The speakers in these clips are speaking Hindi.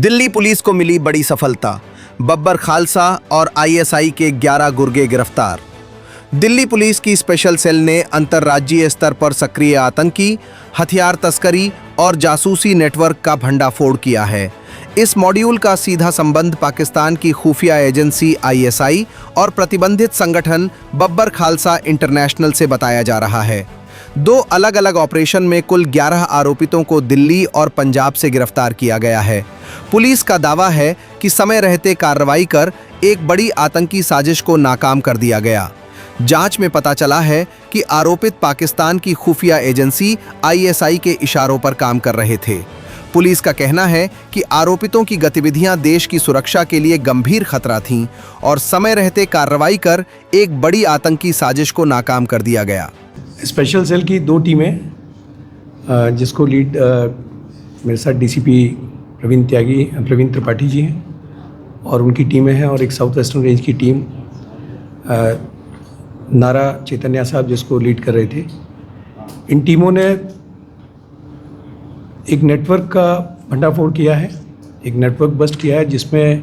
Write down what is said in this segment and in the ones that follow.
दिल्ली पुलिस को मिली बड़ी सफलता, बब्बर खालसा और आईएसआई के 11 गुर्गे गिरफ्तार। दिल्ली पुलिस की स्पेशल सेल ने अंतर्राज्यीय स्तर पर सक्रिय आतंकी, हथियार तस्करी और जासूसी नेटवर्क का भंडाफोड़ किया है। इस मॉड्यूल का सीधा संबंध पाकिस्तान की खुफिया एजेंसी आईएसआई और प्रतिबंधित संगठन बब्बर खालसा इंटरनेशनल से बताया जा रहा है। 2 अलग अलग ऑपरेशन में कुल 11 आरोपितों को दिल्ली और पंजाब से गिरफ्तार किया गया है। पुलिस का दावा है कि समय रहते कार्रवाई कर एक बड़ी आतंकी साजिश को नाकाम कर दिया गया। जांच में पता चला है कि आरोपित पाकिस्तान की खुफिया एजेंसी आईएसआई के इशारों पर काम कर रहे थे। पुलिस का कहना है कि आरोपितों की गतिविधियां देश की सुरक्षा के लिए गंभीर खतरा थीं और समय रहते कार्रवाई कर एक बड़ी आतंकी साजिश को नाकाम कर दिया गया। स्पेशल सेल की 2 टीमें जिसको लीड मेरे साथ डीसीपी प्रवीण त्रिपाठी जी हैं और उनकी टीमें हैं, और एक साउथ वेस्टर्न रेंज की टीम नारा चैतन्या साहब जिसको लीड कर रहे थे। इन टीमों ने एक नेटवर्क का भंडाफोड़ किया है, एक नेटवर्क बस्ट किया है जिसमें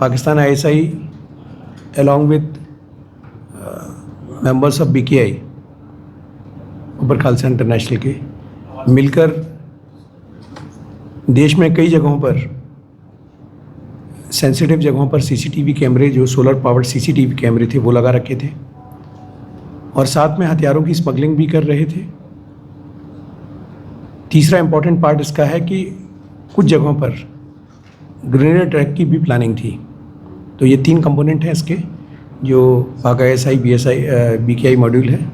Pakistan ISI along with members of BKI Babbar Khalsa international के मिलकर देश में कई जगहों पर सेंसिटिव जगहों पर सीसीटीवी कैमरे, जो सोलर पावर्ड सीसीटीवी कैमरे थे, वो लगा रखे थे और साथ में हथियारों की स्मगलिंग भी कर रहे थे। तीसरा इम्पॉर्टेंट पार्ट इसका है कि कुछ जगहों पर ग्रेनेड अटैक की भी प्लानिंग थी। तो ये 3 कंपोनेंट हैं इसके, जो पाक आईएसआई बीकेआई मॉड्यूल है।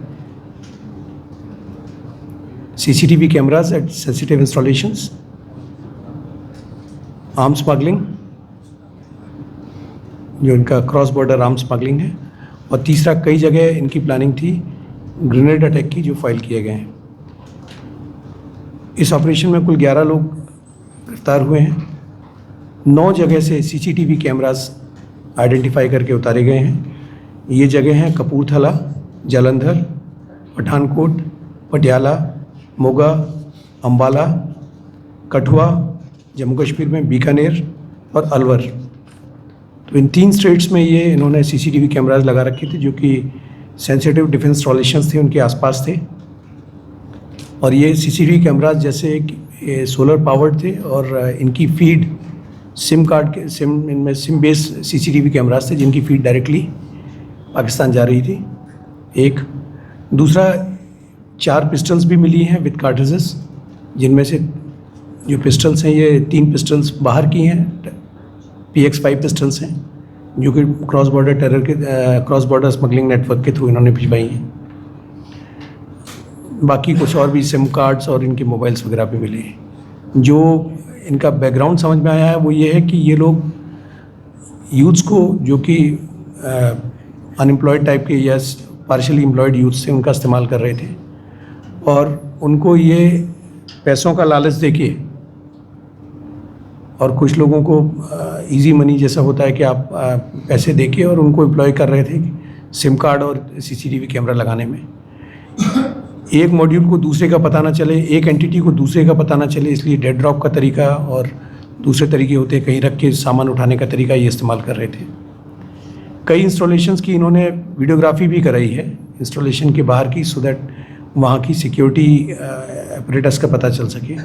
CCTV cameras at sensitive installations, arm smuggling जो इनका क्रॉस बॉर्डर आर्म स्मगलिंग है, और तीसरा कई जगह इनकी प्लानिंग थी ग्रेनेड अटैक की जो फाइल किए गए हैं। इस ऑपरेशन में कुल 11 लोग गिरफ्तार हुए हैं। 9 जगह से सीसीटीवी कैमरास आइडेंटिफाई करके उतारे गए हैं। ये जगह हैं कपूरथला, जालंधर, पठानकोट, पटियाला, मोगा, अम्बाला, कठुआ, जम्मू कश्मीर में बीकानेर और अलवर। तो इन 3 स्टेट्स में ये इन्होंने सीसीटीवी कैमरास लगा रखे थे जो कि सेंसिटिव डिफेंस इंस्टॉलेशंस थे, उनके आसपास थे। और ये सीसीटीवी कैमरास जैसे सोलर पावर्ड थे और इनकी feed SIM based CCTV cameras थे जिनकी फीड डायरेक्टली पाकिस्तान जा रही थी। एक दूसरा 4 पिस्टल्स भी मिली हैं विद कार्ट्रिजेस, जिनमें से जो पिस्टल्स हैं ये 3 पिस्टल्स बाहर की हैं, PX-5 पिस्टल्स हैं जो कि क्रॉस बॉर्डर स्मगलिंग नेटवर्क के थ्रू इन्होंने भिजवाई हैं। बाकी कुछ और भी सिम कार्ड्स और इनके मोबाइल्स वगैरह भी मिले हैं। जो इनका बैकग्राउंड समझ में आया है वो ये है कि ये लोग यूथ्स को जो कि अनएम्प्लॉयड टाइप के या पार्शियली एम्प्लॉयड यूथ से उनका इस्तेमाल कर रहे थे और उनको ये पैसों का लालच देके, और कुछ लोगों को इजी मनी जैसा होता है कि आप पैसे देके और उनको एम्प्लॉय कर रहे थे सिम कार्ड और सीसीटीवी कैमरा लगाने में। एक मॉड्यूल को दूसरे का पता ना चले, एक एंटिटी को दूसरे का पता ना चले, इसलिए डेड ड्रॉप का तरीका और दूसरे तरीके होते हैं, कहीं रख के सामान उठाने का तरीका ये इस्तेमाल कर रहे थे। कई इंस्टॉलेशंस की इन्होंने वीडियोग्राफी भी कराई है इंस्टॉलेशन के बाहर की, सो दैट वहाँ की सिक्योरिटी अपरेटस का पता चल सके।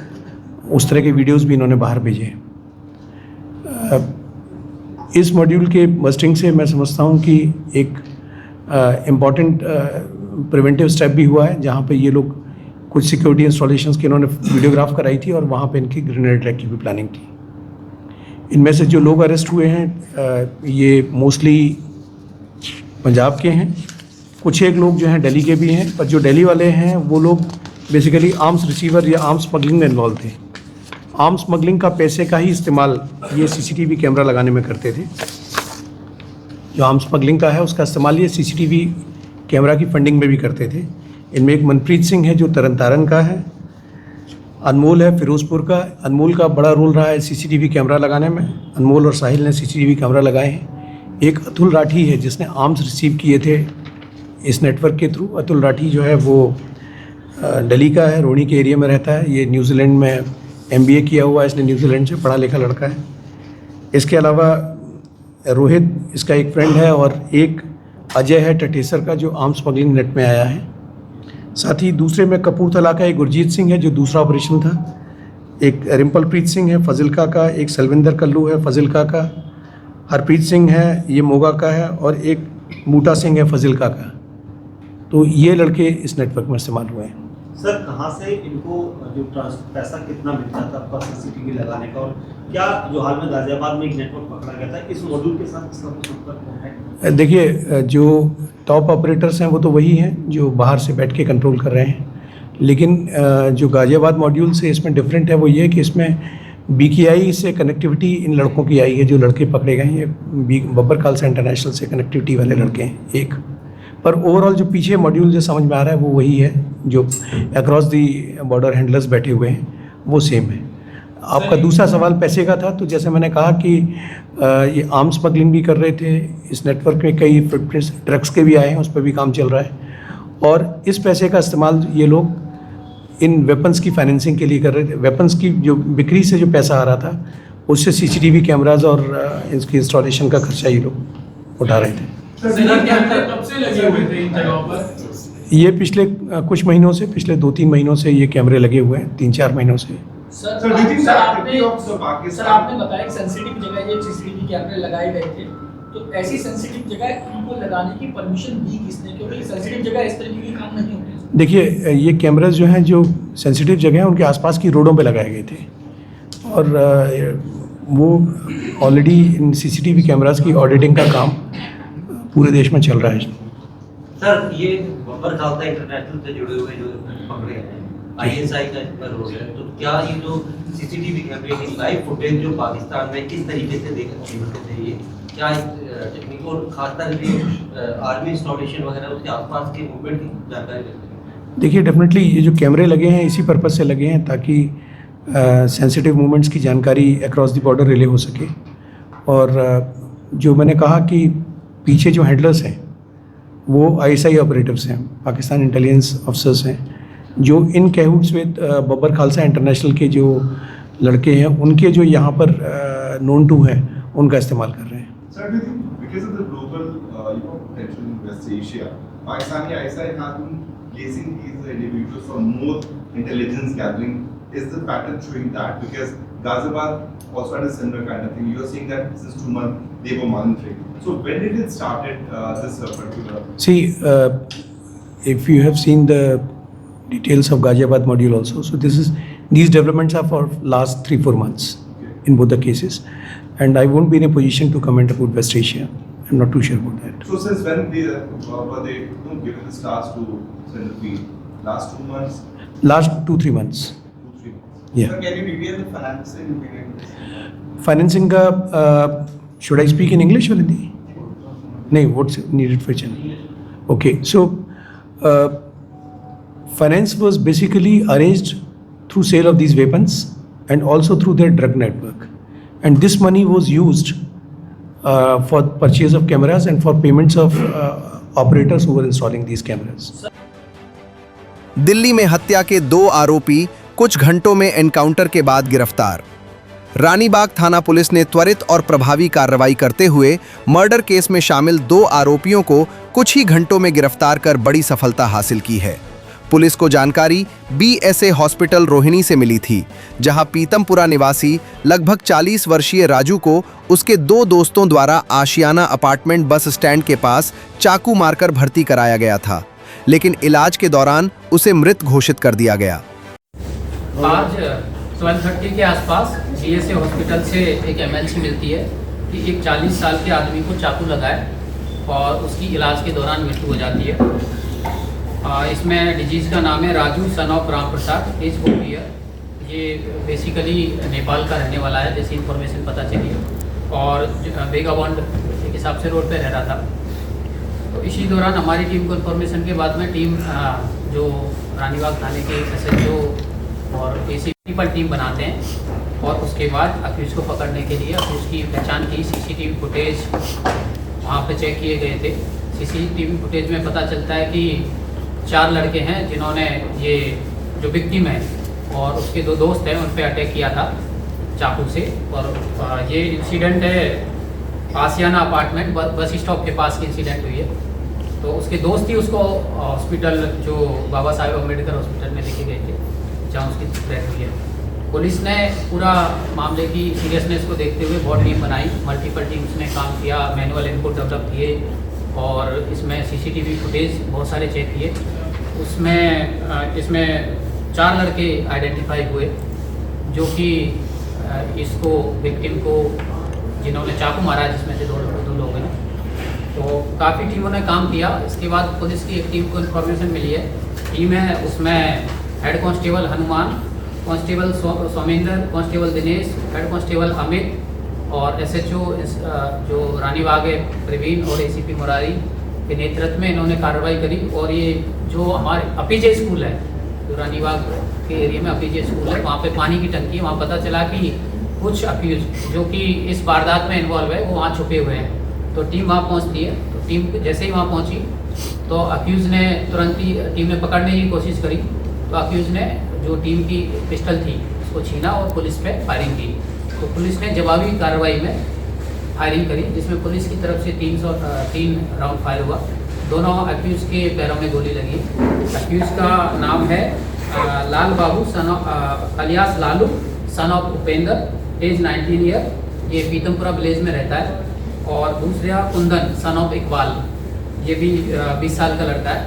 उस तरह के वीडियोस भी इन्होंने बाहर भेजे हैं। इस मॉड्यूल के बस्टिंग से मैं समझता हूँ कि एक इम्पॉर्टेंट प्रिवेंटिव स्टेप भी हुआ है, जहाँ पे ये लोग कुछ सिक्योरिटी इंस्टॉलेशंस की इन्होंने वीडियोग्राफ कराई थी और वहाँ पे इनकी ग्रेनेड अटैक की भी प्लानिंग थी। इनमें से जो लोग अरेस्ट हुए हैं ये मोस्टली पंजाब के हैं, कुछ एक लोग जो हैं दिल्ली के भी हैं, पर जो दिल्ली वाले हैं वो लोग बेसिकली आर्म्स रिसीवर या आर्म्स स्मगलिंग में इन्वॉल्व थे। आर्म्स स्मगलिंग का पैसे का ही इस्तेमाल ये सीसीटीवी कैमरा लगाने में करते थे। जो आर्म्स स्मगलिंग का है उसका इस्तेमाल ये सीसीटीवी कैमरा की फंडिंग में भी करते थे। इनमें एक मनप्रीत सिंह है जो तरन तारण का है, अनमोल है फिरोजपुर का। अनमोल का बड़ा रोल रहा है सीसीटीवी कैमरा लगाने में। अनमोल और साहिल ने सीसीटीवी कैमरा लगाए हैं। एक अतुल राठी है जिसने आर्म्स रिसीव किए थे इस नेटवर्क के थ्रू। अतुल राठी जो है वो दिल्ली का है, रोनी के एरिया में रहता है। ये न्यूजीलैंड में MBA किया हुआ है इसने, न्यूजीलैंड से पढ़ा लिखा लड़का है। इसके अलावा रोहित इसका एक फ्रेंड है, और एक अजय है टटेसर का, जो आर्म स्मगलिंग नेट में आया है। साथ ही दूसरे में कपूरथला का एक गुरजीत सिंह है जो दूसरा ऑपरेशन था, एक रिम्पलप्रीत सिंह है फजिल्का का, एक सलविंदर कल्लू है फजिल्का का, हरप्रीत सिंह है ये मोगा का है, और एक बूटा सिंह है फजिल्का का। तो ये लड़के इस नेटवर्क में इस्तेमाल हुए हैं। सर कहाँ से इनको जो पैसा कितना मिल जाता है आपका CCTV लगाने का, और क्या जो हाल में गाजियाबाद में एक नेटवर्क पकड़ा गया था, इस मॉड्यूल के साथ इसका कुछ संपर्क है? देखिए, जो टॉप ऑपरेटर्स हैं वो तो वही हैं जो बाहर से बैठ के कंट्रोल कर रहे हैं, लेकिन जो गाजियाबाद मॉड्यूल से इसमें डिफरेंट है वो ये कि इसमें BKI से कनेक्टिविटी इन लड़कों की आई है। जो लड़के पकड़े गए हैं ये बब्बर खालसा इंटरनेशनल से कनेक्टिविटी वाले लड़के हैं एक। पर ओवरऑल जो पीछे मॉड्यूल जो समझ में आ रहा है वो वही है, जो अक्रॉस दी बॉर्डर हैंडलर्स बैठे हुए हैं वो सेम है। आपका दूसरा सवाल पैसे का था, तो जैसे मैंने कहा कि ये आर्म स्मगलिंग भी कर रहे थे इस नेटवर्क में, कई ड्रग्स के भी आए हैं, उस पर भी काम चल रहा है, और इस पैसे का इस्तेमाल ये लोग इन वेपन्स की फाइनेंसिंग के लिए कर रहे थे। वेपन्स की जो बिक्री से जो पैसा आ रहा था उससे CCTV कैमराज और इसकी इंस्टॉलेशन का खर्चा ये लोग उठा रहे थे। कब से लगे हुए थे इन जगहों पर? ये पिछले कुछ महीनों से, पिछले 2-3 महीनों से ये कैमरे लगे हुए हैं, 3-4 महीनों से। सर आपने बताया कि सेंसिटिव जगह ये CCTV कैमरे लगाए गए थे, तो ऐसी सेंसिटिव जगह इनको लगाने की परमिशन दी किसने, क्योंकि सेंसिटिव जगह इस तरीके की काम नहीं होती? देखिए, ये कैमरास जो हैं, जो सेंसिटिव जगह हैं उनके आसपास की रोडों पे लगाए गए थे, और वो ऑलरेडी इन CCTV कैमरास की ऑडिटिंग का काम पूरे देश में चल रहा है। सर ये बब्बर खालसा इंटरनेशनल से जुड़े हुए जो पकड़े हैं, ISI का इस पर रोल है, तो क्या ये जो CCTV कैमरे की लाइव फुटेज जो पाकिस्तान में किस तरीके से देखने चाहिए, क्या टेक्निक और खासकर आर्मी इंस्टॉलेशन वगैरह उसके आसपास के मूवमेंट की जानकारी देते हैं? देखिए, डेफिनेटली ये जो कैमरे लगे हैं इसी पर्पज़ से लगे हैं ताकि सेंसिटिव मूवमेंट्स की जानकारी अक्रॉस द बॉर्डर रिले हो सके। और जो मैंने कहा कि पीछे जो हैंडलर्स हैं वो ISI ऑपरेटिव्स हैं, पाकिस्तान इंटेलिजेंस ऑफिसर्स हैं, जो इन कैहूट्स विद बब्बर खालसा इंटरनेशनल के जो लड़के हैं उनके जो यहाँ पर नोन टू हैं उनका इस्तेमाल कर रहे हैं। Sir, do you think because of the global, potential in West Asia, Pakistani ISI has been placing these individuals for more intelligence gathering? Is the pattern showing that? Because Ghaziabad also had a similar kind of thing. You are saying that since 2 months they were monitoring. So when did it started this particular? See, if you have seen the details of Ghaziabad module also, so these developments are for last 3-4 months in both the cases, and I won't be in a position to comment about West Asia. I'm not too sure about that. So since when were they given this task to send the field? Last 2 months? Last 2-3 months. 2-3 months. Yeah. Sir, can you detail the financing behind this? Financing का should I speak in English or Hindi? नहीं, what's needed for channel? Okay, so finance was basically arranged through sale of these weapons and also through their drug network, and this money was used for purchase of cameras and for payments of operators who were installing these cameras. Delhi में हत्या के 2 आरोपी कुछ घंटों में एनकाउंटर के बाद गिरफ्तार। रानीबाग थाना पुलिस ने त्वरित और प्रभावी कार्रवाई करते हुए मर्डर केस में शामिल 2 आरोपियों को कुछ ही घंटों में गिरफ्तार कर बड़ी सफलता हासिल की है। पुलिस को जानकारी BSA हॉस्पिटल रोहिणी से मिली थी, जहां पीतमपुरा निवासी लगभग 40 वर्षीय राजू को उसके 2 दोस्तों द्वारा आशियाना अपार्टमेंट बस स्टैंड के पास चाकू मारकर भर्ती कराया गया था, लेकिन इलाज के दौरान उसे मृत घोषित कर दिया गया। आज 12:30 के आसपास BSA हॉस्पिटल से एक MLC मिलती है कि एक 40 साल के आदमी को चाकू लगाए और उसकी इलाज के दौरान मृत्यु हो जाती है। इसमें डिजीज़ का नाम है Raju son of Ram Prasad, age 40 year. ये बेसिकली नेपाल का रहने वाला है, जैसी इन्फॉर्मेशन पता चली, और बेगाबॉन्ड एक हिसाब से रोड पे रह रहा था। तो इसी दौरान हमारी टीम को इन्फॉर्मेशन के बाद में टीम जो रानीबाग थाने के SHO और ACP पर टीम बनाते हैं, और उसके बाद अक्यूज़ को पकड़ने के लिए अक्यूज़ की पहचान की। CCTV फुटेज वहाँ पे चेक किए गए थे। CCTV फुटेज में पता चलता है कि 4 लड़के हैं जिन्होंने ये जो विक्टिम है और उसके दो दोस्त हैं, उन पे अटैक किया था चाकू से। और ये इंसिडेंट है आसियाना अपार्टमेंट बस स्टॉप के पास की इंसिडेंट हुई है। तो उसके दोस्त ही उसको हॉस्पिटल जो बाबा साहेब अम्बेडकर हॉस्पिटल में लेके गए थे, जहाँ उसकी डेथ हुई है। पुलिस ने पूरा मामले की सीरियसनेस को देखते हुए बहुत टीम बनाई, मल्टीपल टीम्स ने काम किया, मैनुअल इनपुट डेवलप किए और इसमें सीसीटीवी फुटेज बहुत सारे चेक किए। इसमें 4 लड़के आइडेंटिफाई हुए जो कि इसको विक्टिम को जिन्होंने चाकू मारा, जिसमें से दो लोग हैं। तो काफ़ी टीमों ने काम किया। इसके बाद पुलिस की एक टीम को इन्फॉर्मेशन मिली है, टीम है, उसमें head constable Hanuman, constable Somendra, constable Dinesh, head constable Amit और एसएचओ जो रानीबाग है प्रवीण और एसीपी मुरारी के नेतृत्व में इन्होंने कार्रवाई करी। और ये जो हमारे अपीजे स्कूल है, जो रानीबाग के एरिया में अपीजे स्कूल है, वहाँ पे पानी की टंकी है, वहाँ पता चला कि कुछ अक्यूज जो कि इस वारदात में इन्वॉल्व है वो वहाँ छुपे हुए हैं। तो टीम वहाँ पहुँचती है। तो टीम जैसे ही वहाँ पहुँची तो अक्यूज़ ने तुरंत ही टीम ने पकड़ने की कोशिश करी। तो अक्यूज़ ने जो टीम की पिस्टल थी उसको छीना और पुलिस पे फायरिंग की। तो पुलिस ने जवाबी कार्रवाई में फायरिंग करी, जिसमें पुलिस की तरफ से 3 राउंड फायर हुआ। दोनों अक्यूज़ के पैरों में गोली लगी। अक्यूज़ का नाम है Lal Babu alias Lalu son of Upendra, age 19 year, ये पीतमपुरा विलेज में रहता है। और दूसरा कुंदन सन ऑफ इकबाल, ये भी 20 साल का लड़का है।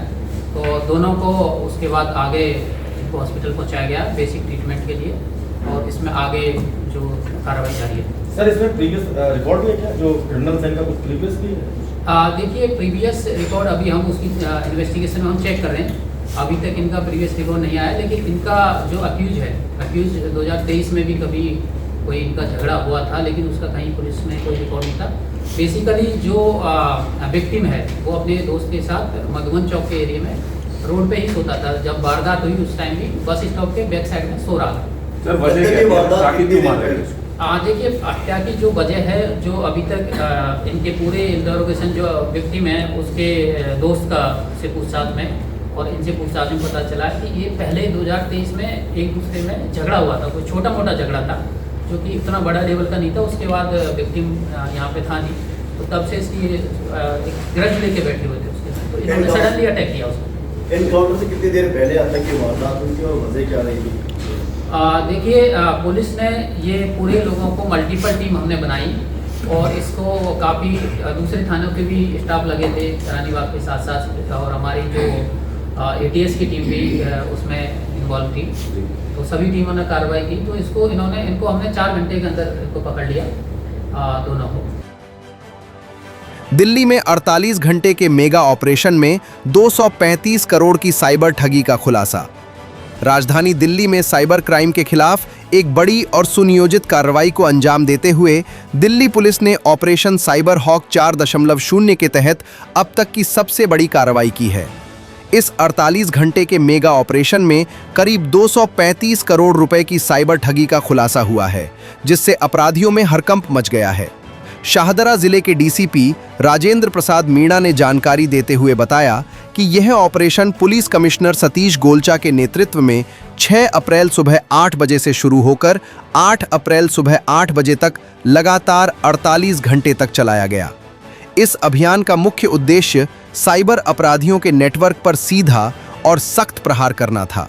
तो दोनों को उसके बाद आगे इनको हॉस्पिटल पहुंचाया गया बेसिक ट्रीटमेंट के लिए और इसमें आगे जो कार्रवाई जारी है। सर इसमें प्रीवियस रिकॉर्ड भी है क्या, जो क्रिमिनल सेल का कुछ प्रीवियस भी है? देखिए प्रीवियस रिकॉर्ड अभी हम उसकी इन्वेस्टिगेशन में हम चेक कर रहे हैं। अभी तक इनका प्रीवियस रिकॉर्ड नहीं आया, लेकिन इनका जो अक्यूज 2023 में भी कभी कोई इनका झगड़ा हुआ था, लेकिन उसका कहीं पुलिस में कोई रिकॉर्ड नहीं था। बेसिकली जो विक्टिम है वो अपने दोस्त के साथ मधुबन चौक के एरिया में रोड पे ही सोता था। जब वारदात हुई उस टाइम भी बस स्टॉप के बैक साइड में सो रहा था। सर वजह क्या है, क्यों मार रहे हैं? देखिए हत्या की जो वजह है, जो अभी तक इनके पूरे इंटरोगेशन जो विक्टिम है उसके दोस्त का से पूछताछ में और इनसे पूछताछ में पता चला कि ये पहले 2023 में एक दूसरे में झगड़ा हुआ था, कोई छोटा मोटा झगड़ा था जो कि इतना बड़ा लेवल का नहीं था। उसके बाद विक्टिम यहाँ पे था नहीं, तो तब से इसकी एक ग्रज लेके बैठे हुए थे उसके साथ। तो इन्होंने सडनली अटैक किया उसको। एनकाउंटर से कितनी देर पहले आतंक की वारदात हुई थी और वजह क्या रही थी? देखिए पुलिस ने ये पूरे लोगों को मल्टीपल टीम हमने बनाई और इसको काफ़ी दूसरे थानों के भी स्टाफ लगे थे रानीबाग के साथ साथ, और हमारी जो ATS की टीम भी उसमें इन्वॉल्व थी। तो सभी टीमों ने कार्रवाई की। तो इनको हमने 4 घंटे के अंदर इनको पकड़ लिया दोनों को। दिल्ली में 48 घंटे के मेगा ऑपरेशन में 235 करोड़ की साइबर ठगी का खुलासा। राजधानी दिल्ली में साइबर क्राइम के खिलाफ एक बड़ी और सुनियोजित कार्रवाई को अंजाम देते हुए दिल्ली पुलिस ने ऑपरेशन साइबर हॉक 4.0 के तहत अब तक की सबसे बड़ी कार्रवाई की है। इस 48 घंटे के मेगा ऑपरेशन में करीब 235 करोड़ रुपए की साइबर ठगी का खुलासा हुआ है, जिससे अपराधियों में हड़कंप मच गया है। शाहदरा जिले के डीसीपी राजेंद्र प्रसाद मीणा ने जानकारी देते हुए बताया कि यह operation police commissioner Satish Golcha के नेतृत्व में 6 अप्रैल सुबह 8 बजे से शुरू होकर 8 अप्रैल सुबह 8 बजे तक लगातार 48 घंटे तक चलाया गया। इस अभियान का मुख्य उद्देश्य साइबर अपराधियों के नेटवर्क पर सीधा और सख्त प्रहार करना था।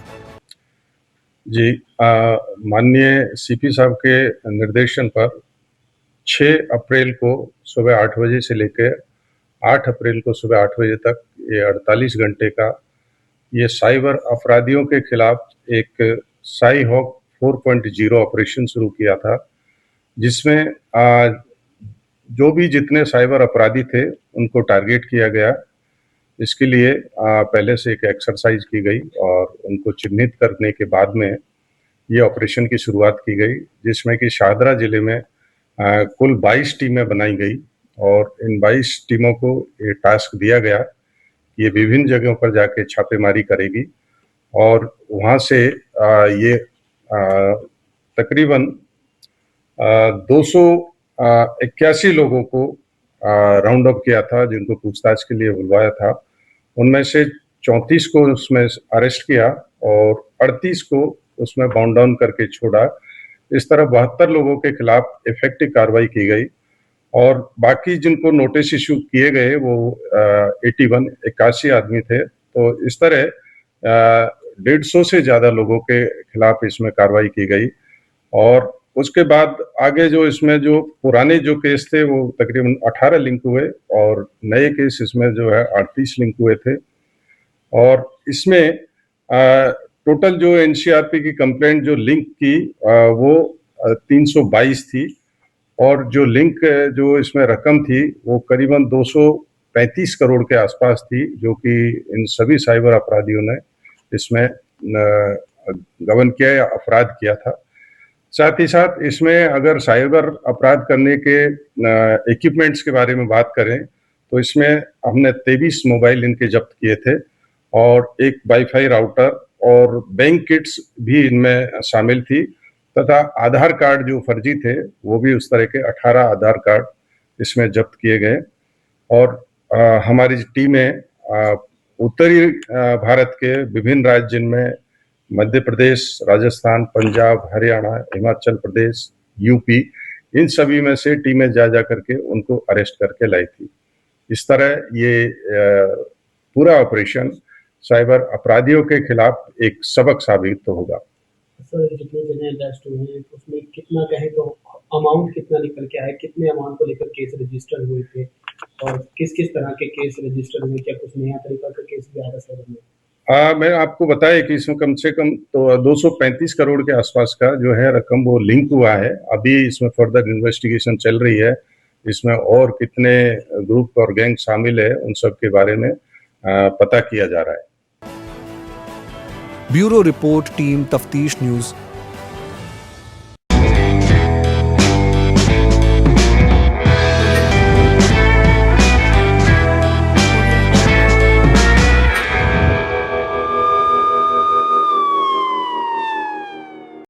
जी, माननीय सीपी साहब के निर्देशन पर 6 अप्रैल को सुबह 8 बजे से लेकर 8 अप्रैल को सुबह 8 बजे तक ये 48 घंटे का ये साइबर अपराधियों के खिलाफ एक साई हॉक 4.0 ऑपरेशन शुरू किया था, जिसमें जो भी जितने साइबर अपराधी थे उनको टारगेट किया गया। इसके लिए पहले से एक एक्सरसाइज की गई और उनको चिन्हित करने के बाद में ये ऑपरेशन की शुरुआत की गई, जिसमें कि शाहदरा जिले में कुल 22 टीमें बनाई गई और इन 22 टीमों को ये टास्क दिया गया कि ये विभिन्न जगहों पर जाके छापेमारी करेगी और वहाँ से ये तकरीबन 281 लोगों को राउंड अप किया था, जिनको पूछताछ के लिए बुलवाया था। उनमें से 34 को उसमें अरेस्ट किया और 38 को उसमें बाउंड डाउन करके छोड़ा। इस तरह 72 लोगों के खिलाफ इफेक्टिव कार्रवाई की गई और बाकी जिनको नोटिस इशू किए गए वो 81 आदमी थे। तो इस तरह 150 से ज्यादा लोगों के खिलाफ इसमें कार्रवाई की गई और उसके बाद आगे जो इसमें जो पुराने जो केस थे वो तकरीबन 18 लिंक हुए और नए केस इसमें जो है 38 लिंक हुए थे और इसमें टोटल जो एनसीआरपी की कंप्लेंट जो लिंक की वो 322 थी और जो लिंक जो इसमें रकम थी वो करीबन 235 करोड़ के आसपास थी, जो कि इन सभी साइबर अपराधियों ने इसमें गबन किया या अपराध किया था। साथ ही साथ इसमें अगर साइबर अपराध करने के इक्विपमेंट्स के बारे में बात करें तो इसमें हमने 23 मोबाइल इनके जब्त किए थे और एक वाईफाई राउटर और बैंक किट्स भी इनमें शामिल थी तथा आधार कार्ड जो फर्जी थे वो भी उस तरह के 18 आधार कार्ड इसमें जब्त किए गए और हमारी टीमें उत्तरी भारत के विभिन्न राज्य जिनमें मध्य प्रदेश, राजस्थान, पंजाब, हरियाणा, हिमाचल प्रदेश, यूपी, इन सभी में से टीमें जा करके उनको अरेस्ट करके लाई थी। इस तरह ये पूरा ऑपरेशन साइबर अपराधियों के खिलाफ एक सबक साबित तो होगा। सर, जितने जने अरेस्ट हुए हैं उसमें कितना कहें तो अमाउंट कितना निकल के आया, कितने अमाउंट को लेकर केस रजिस्टर हुए थे और किस किस तरह के केस रजिस्टर हुए, क्या कुछ नया तरीका का केस भी आया सर में? मैं आपको बताया कि इसमें कम से कम तो 235 करोड़ के आसपास का जो है रकम वो लिंक हुआ है। अभी इसमें फर्दर इन्वेस्टिगेशन चल रही है, इसमें और कितने ग्रुप और गैंग शामिल है उन सब के बारे में पता किया जा रहा है। ब्यूरो रिपोर्ट, टीम तफ्तीश न्यूज़,